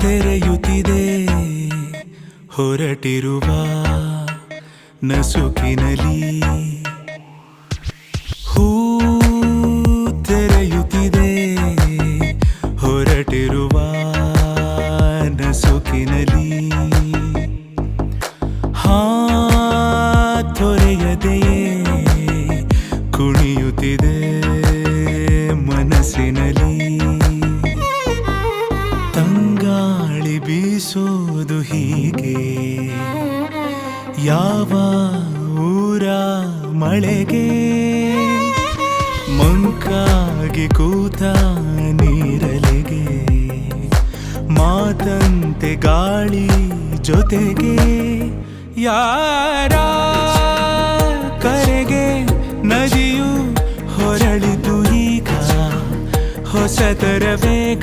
ತೆರೆಯುತ್ತಿದೆ ಹೊರಟಿರುವ ನಸುಕಿನಲಿ ಹೂ ತೆರೆಯುತ್ತಿದೆ ಹೊರಟಿರುವ ನಸುಕಿನಲಿ ತೊರೆಯದೆಯೇ ಕುಣಿಯುತ್ತಿದೆ ಮನಸ್ಸಿನಲ್ಲಿ ತಂಗಾಳಿ ಬೀಸೋದು ಹೀಗೆ ಯಾವ ಊರ ಮಳೆಗೆ ಮಂಕಾಗಿ ಕೂತ ನೀರಲೆಗೆ ಮಾತಂತೆ ಗಾಳಿ ಜೊತೆಗೆ ಯಾರ ಕರೆಗೆ ನದಿಯು ಹೊರಳಿತು ಈಗ ಹೊಸತರ ವೇಗ